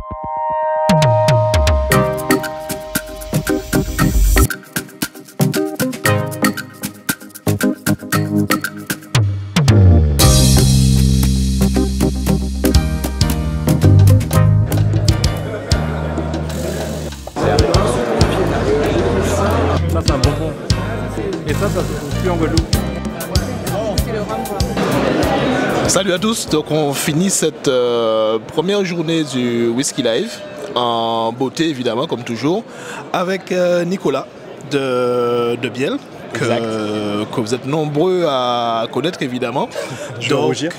Ça c'est un bonbon. Et ça se trouve plus en Guadeloupe. Salut à tous, donc on finit cette première journée du Whisky Live en beauté évidemment comme toujours avec Nicolas de Biel que vous êtes nombreux à connaître évidemment. Je vais rougir.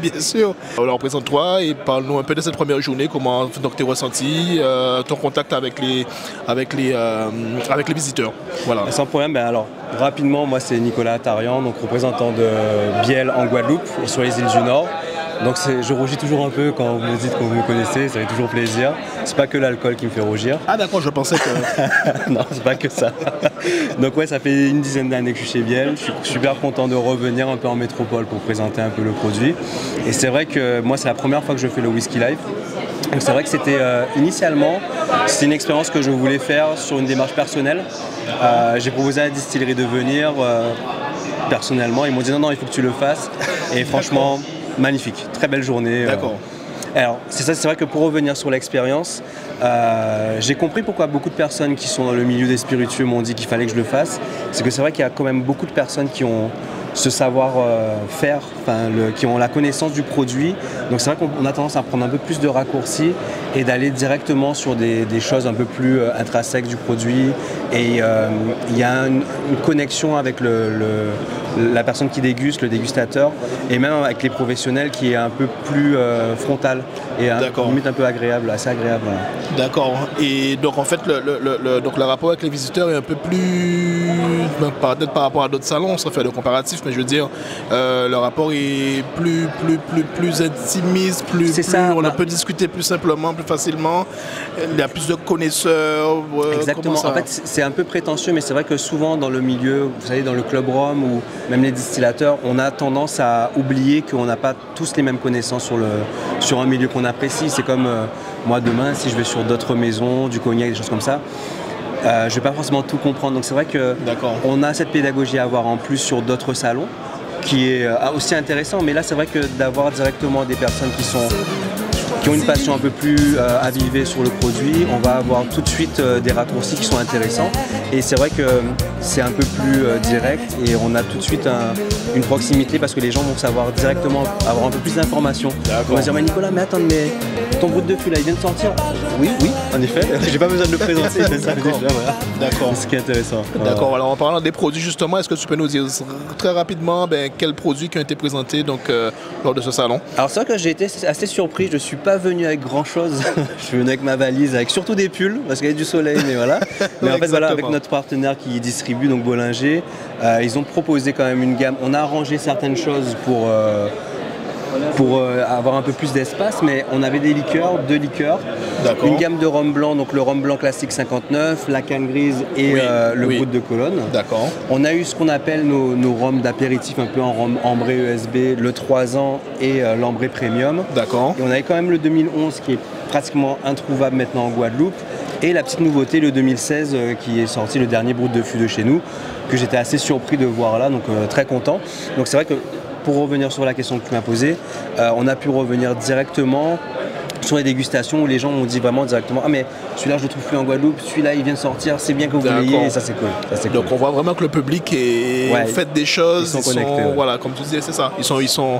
Bien sûr. Alors présente-toi et parle-nous un peu de cette première journée, comment donc t'es ressenti, ton contact avec les visiteurs. Voilà. Sans problème, alors rapidement, moi c'est Nicolas Tarian, donc représentant de Biel en Guadeloupe et sur les îles du Nord. Donc je rougis toujours un peu quand vous me dites que vous me connaissez, ça fait toujours plaisir. C'est pas que l'alcool qui me fait rougir. Ah d'accord, je pensais que... Non, c'est pas que ça. Donc ouais, ça fait une dizaine d'années que je suis chez Biel. Je suis super content de revenir un peu en métropole pour présenter un peu le produit. Et c'est vrai que moi c'est la première fois que je fais le Whisky Live. Donc c'est vrai que c'était initialement, c'est une expérience que je voulais faire sur une démarche personnelle. J'ai proposé à la distillerie de venir personnellement. Ils m'ont dit non, il faut que tu le fasses. Et franchement... magnifique, très belle journée. D'accord. Alors, c'est vrai que pour revenir sur l'expérience, j'ai compris pourquoi beaucoup de personnes qui sont dans le milieu des spiritueux m'ont dit qu'il fallait que je le fasse. C'est que c'est vrai qu'il y a quand même beaucoup de personnes qui ont ce savoir-faire, qui ont la connaissance du produit. Donc c'est vrai qu'on a tendance à prendre un peu plus de raccourcis et d'aller directement sur des choses un peu plus intrinsèques du produit. Et il y a une connexion avec la personne qui déguste, le dégustateur, et même avec les professionnels qui est un peu plus frontale et limite un peu agréable, assez agréable. Voilà. D'accord. Et donc en fait donc le rapport avec les visiteurs est un peu plus, peut-être par rapport à d'autres salons, on se fait de comparatif, mais je veux dire le rapport est plus intimiste, on peut discuter plus simplement, plus facilement, il y a plus de connaisseurs. Exactement. En fait c'est un peu prétentieux, mais c'est vrai que souvent dans le milieu, vous savez, dans le club rhum ou même les distillateurs, on a tendance à oublier qu'on n'a pas tous les mêmes connaissances sur un milieu qu'on apprécie. C'est comme moi demain, si je vais sur d'autres maisons, du cognac, des choses comme ça, je ne vais pas forcément tout comprendre. Donc c'est vrai qu'on a cette pédagogie à avoir en plus sur d'autres salons, qui est aussi intéressant. Mais là c'est vrai que d'avoir directement des personnes qui ont une passion un peu plus avivée sur le produit, on va avoir tout de suite des raccourcis qui sont intéressants. Et c'est vrai que c'est un peu plus direct et on a tout de suite une proximité parce que les gens vont savoir directement, avoir un peu plus d'informations. On va dire, mais Nicolas, mais attends, mais ton brut de fût là, il vient de sortir? Oui, en effet, j'ai pas besoin de le présenter, c'est ça déjà, voilà. D'accord. C'est ce qui est intéressant. D'accord, alors en parlant des produits justement, est-ce que tu peux nous dire très rapidement quels produits qui ont été présentés lors de ce salon? Alors c'est vrai que j'ai été assez surpris, je suis pas venu avec grand chose, je suis venu avec ma valise, avec surtout des pulls, parce qu'il y a du soleil, mais voilà. Mais en fait voilà, avec notre partenaire qui distribue, donc Bollinger, ils ont proposé quand même une gamme, on a arrangé certaines choses pour avoir un peu plus d'espace, mais on avait des liqueurs, 2 liqueurs, une gamme de rhum blanc, donc le rhum blanc classique 59, la canne grise et le brut de Cologne. D'accord. On a eu ce qu'on appelle nos rhums d'apéritif, un peu en rhum ambré ESB, le 3 ans et l'ambré premium. D'accord. Et on avait quand même le 2011 qui est pratiquement introuvable maintenant en Guadeloupe. Et la petite nouveauté, le 2016, qui est sorti, le dernier brut de fût de chez nous, que j'étais assez surpris de voir là, donc très content. Donc c'est vrai que pour revenir sur la question que tu m'as posée, on a pu revenir directement sur les dégustations où les gens m'ont dit vraiment directement « Ah mais celui-là je le trouve plus en Guadeloupe, celui-là il vient de sortir, c'est bien que vous l'ayez » et ça c'est cool. Donc on voit vraiment que le public est fait des choses, ils sont connectés. Voilà, comme tu disais, c'est ça, ils sont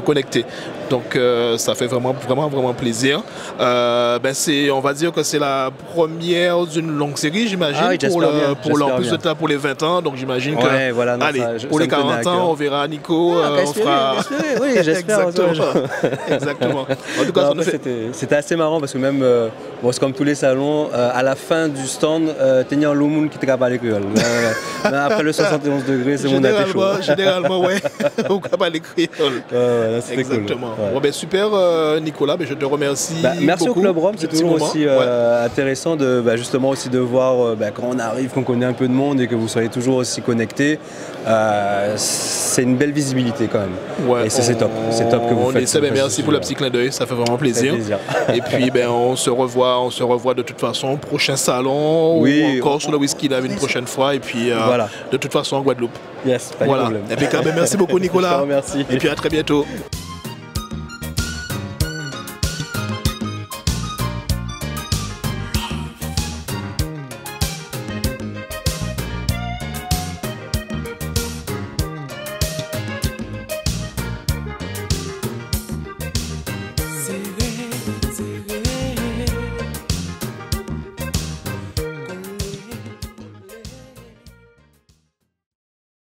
connectés. Donc ça fait vraiment plaisir. On va dire que c'est la première d'une longue série, j'imagine, pour les 20 ans. Donc j'imagine que voilà, non, allez, pour les 40 ans, on verra Nico, on fera... Oui, j'espère. Exactement. En tout cas, c'était assez marrant parce que même, c'est comme tous les salons, à la fin du stand, tenir le monde qui te capable les créoles. Après le 71 degrés, c'est mon attaché chaud. Généralement, ouais, au capable les créoles. Exactement. Ouais. Bon, ben, super Nicolas, ben, je te remercie. Merci beaucoup au Club Rome, c'est toujours moment. aussi intéressant de justement aussi de voir quand on arrive, qu'on connaît un peu de monde et que vous soyez toujours aussi connectés. C'est une belle visibilité quand même. Ouais, et c'est top. C'est top que vous faites. Essaie, ben, merci pour le petit clin d'œil, ça fait vraiment plaisir. Et puis ben, on se revoit de toute façon au prochain salon ou encore sur le Whisky Lab une prochaine fois. Et puis de toute façon en Guadeloupe. Yes, pas de problème. Impeccable. Merci beaucoup Nicolas. Je te remercie. Et puis à très bientôt.